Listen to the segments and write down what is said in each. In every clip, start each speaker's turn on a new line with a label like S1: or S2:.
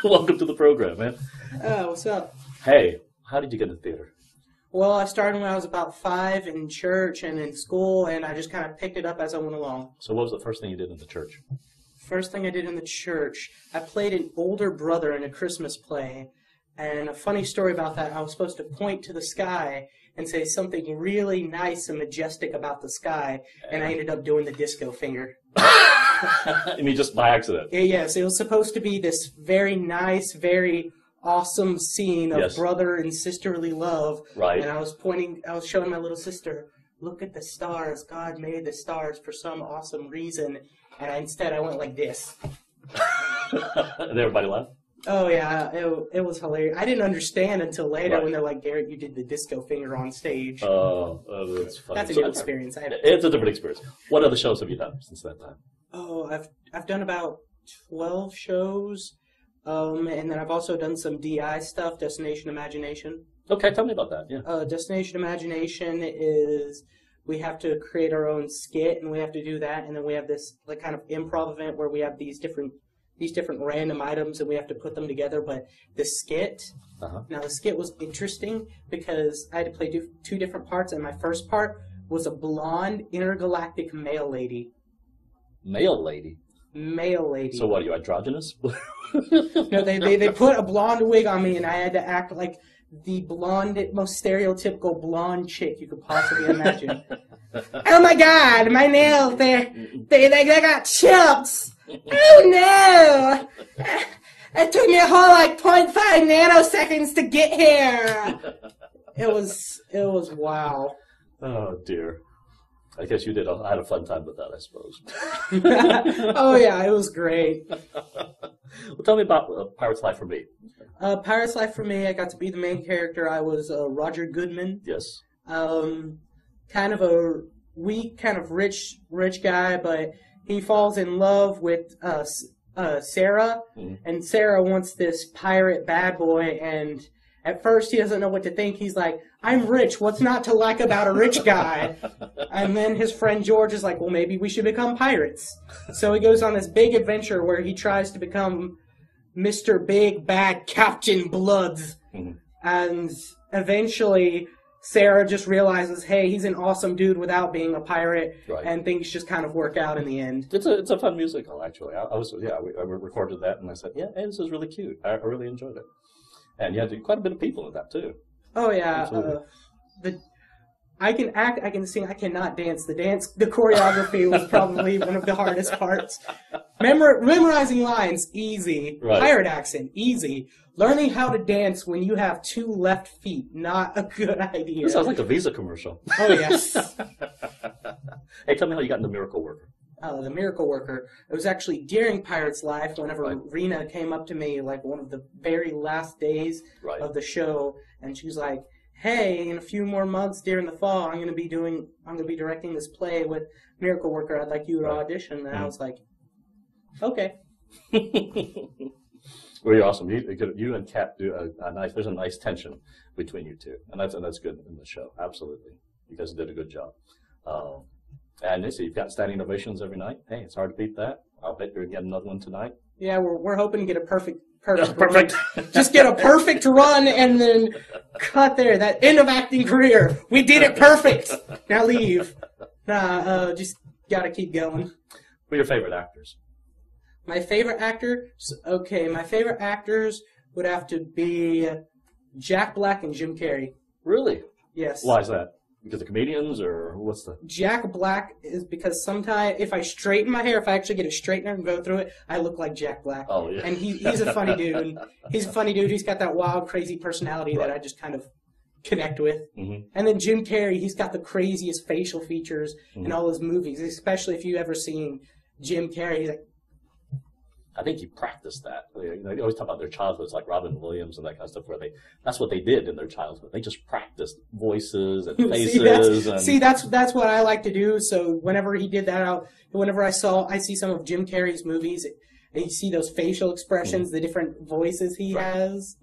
S1: Welcome to the program, man.
S2: Oh, what's up?
S1: Hey, how did you get into theater?
S2: Well, I started when I was about 5 in church and in school, and I just kind of picked it up as I went along.
S1: So what was the first thing you did in the church?
S2: First thing I did in the church, I played an older brother in a Christmas play. And a funny story about that, I was supposed to point to the sky and say something really nice and majestic about the sky, and I ended up doing the disco finger.
S1: I mean, just by accident.
S2: Yes, it was supposed to be this very nice, very awesome scene of brother and sisterly love.
S1: Right.
S2: And I was showing my little sister, look at the stars. God made the stars for some awesome reason. And instead I went like this.
S1: And everybody laughed?
S2: Oh, yeah, it was hilarious. I didn't understand until later when they're like, Garrett, you did the disco finger on stage.
S1: Oh, that's funny.
S2: That's a new experience.
S1: It's a different experience. What other shows have you done since that time?
S2: Oh, I've done about 12 shows, and then I've also done some DI stuff, Destination Imagination.
S1: Okay, tell me about that, yeah.
S2: Destination Imagination is we have to create our own skit, and we have to do that, and then we have this like kind of improv event where we have these different random items, and we have to put them together. But the skit, now the skit was interesting because I had to play two different parts, and my first part was a blonde intergalactic male lady.
S1: Male lady?
S2: Male lady.
S1: So what, are you androgynous?
S2: No, they put a blonde wig on me, and I had to act like the most stereotypical blonde chick you could possibly imagine. Oh my God, my nails, they got chips. Oh no! It took me a whole 0.5 nanoseconds to get here. It was wow.
S1: Oh dear. I guess you had a fun time with that, I suppose.
S2: Oh yeah, it was great.
S1: Well, tell me about Pirate's Life for Me.
S2: Pirate's Life for Me, I got to be the main character. I was Roger Goodman.
S1: Yes.
S2: Kind of a weak, kind of rich guy, but he falls in love with Sarah, and Sarah wants this pirate bad boy, and at first he doesn't know what to think. He's like, I'm rich, what's not to like about a rich guy? And then his friend George is like, well, maybe we should become pirates. So he goes on this big adventure where he tries to become Mr. Big Bad Captain Bloods, and eventually Sarah just realizes, hey, he's an awesome dude without being a pirate, and things just kind of work out in the end.
S1: It's a fun musical, actually. I recorded that, and I said, hey, this is really cute. I really enjoyed it. And you had quite a bit of people in that, too.
S2: Oh, yeah. I can act, I can sing, I cannot dance. The choreography was probably one of the hardest parts. Memorizing lines, easy. Right. Pirate accent, easy. Learning how to dance when you have 2 left feet, not a good idea.
S1: This sounds like a Visa commercial.
S2: Oh, yes.
S1: Hey, tell me how you got into Miracle Worker.
S2: The Miracle Worker. It was actually during Pirate's Life whenever Rena came up to me like one of the very last days of the show, and she was like, hey, in a few more months during the fall, I'm gonna be directing this play with Miracle Worker. I'd like you to audition. And I was like, okay.
S1: Well, you're awesome. You and Kat do there's a nice tension between you two, and that's good in the show. Absolutely, you guys did a good job. And you see, you've got standing ovations every night. Hey, it's hard to beat that. I'll bet you're gonna get another one tonight.
S2: Yeah, we're hoping to get a perfect. Just get a perfect run and then cut there. That end of acting career. We did it perfect. Now leave. Just gotta keep going.
S1: Who are your favorite actors?
S2: My favorite actor? Okay, my favorite actors would have to be Jack Black and Jim Carrey.
S1: Really?
S2: Yes.
S1: Why is that? Because of comedians, or what's the...
S2: Jack Black is because sometimes if I straighten my hair, if I actually get a straightener and go through it, I look like Jack Black.
S1: Oh, yeah.
S2: And he's a funny dude. He's a funny dude. He's got that wild, crazy personality that I just kind of connect with. And then Jim Carrey, he's got the craziest facial features in all his movies, especially if you've ever seen Jim Carrey. He's like,
S1: I think he practiced that. They always talk about their childhoods, like Robin Williams and that kind of stuff, where that's what they did in their childhood. They just practiced voices and faces.
S2: That's what I like to do. So whenever he did that, whenever I see some of Jim Carrey's movies, and you see those facial expressions, the different voices he has,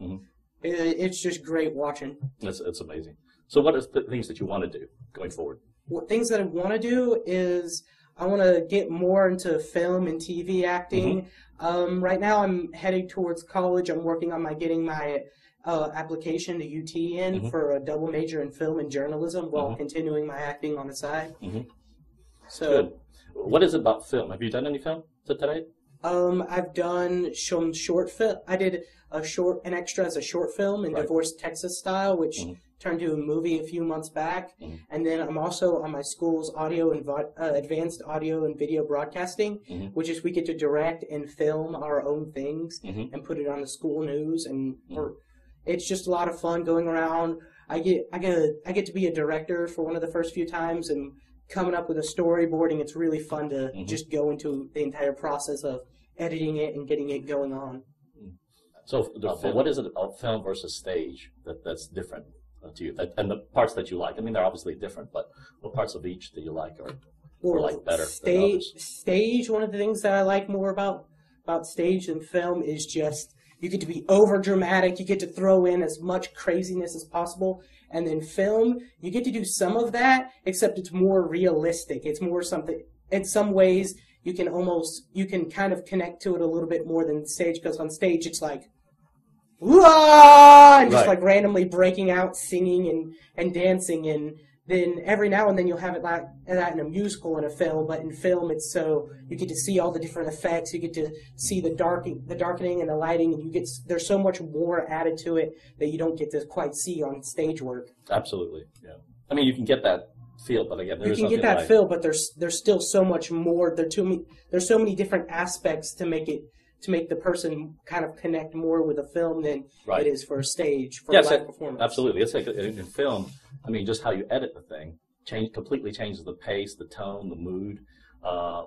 S2: it's just great watching.
S1: It's amazing. So what are the things that you want to do going forward?
S2: What things that I want to do is I want to get more into film and TV acting. Right now, I'm heading towards college. I'm working on getting my application to UT for a double major in film and journalism while continuing my acting on the side. So,
S1: good. What is it about film? Have you done any film to today?
S2: I've done some short film. I did an extra as a short film in Divorce Texas Style, which turned to a movie a few months back. And then I'm also on my school's audio and advanced audio and video broadcasting, which is we get to direct and film our own things and put it on the school news. And it's just a lot of fun going around. I get to be a director for one of the first few times and coming up with a storyboarding. It's really fun to just go into the entire process of editing it and getting it going on.
S1: So what is it about film versus stage that's different to you, and the parts that you like? I mean, they're obviously different, but what parts of each do you like or like better than others?
S2: Stage, one of the things that I like more about stage than film is just you get to be over dramatic, you get to throw in as much craziness as possible. And then film, you get to do some of that, except it's more realistic. It's more something, in some ways, you can kind of connect to it a little bit more than stage, because on stage it's like, whoa, and just like randomly breaking out, singing and dancing, and then every now and then you'll have it like that in a musical in a film, but in film it's so you get to see all the different effects, you get to see the darkening and the lighting, and there's so much more added to it that you don't get to quite see on stage work. Absolutely, yeah. I mean, you can get that feel, but again, you can get that feel, but there's still so much more. There's so many different aspects to make the person kind of connect more with a film than it is for a stage, for a live performance. Absolutely. It's like in film, I mean, just how you edit the thing completely changes the pace, the tone, the mood.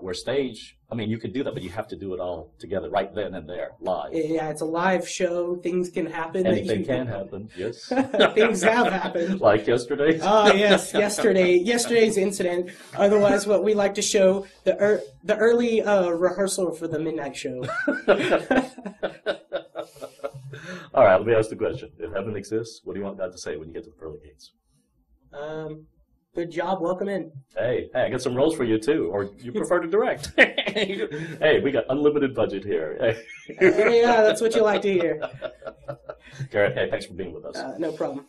S2: Where stage, I mean, you could do that, but you have to do it all together right then and there, live. Yeah, it's a live show. Things can happen. Anything can happen, yes. Things have happened. Like yesterday? Oh, yes, yesterday's incident. Otherwise, what we like to show, the early rehearsal for the midnight show. All right, let me ask the question. If heaven exists, what do you want God to say when you get to the pearly gates? Good job, welcome in. Hey, I got some roles for you too, or you prefer to direct. Hey, we got unlimited budget here. Hey, yeah, that's what you like to hear. Garrett, hey, thanks for being with us. No problem.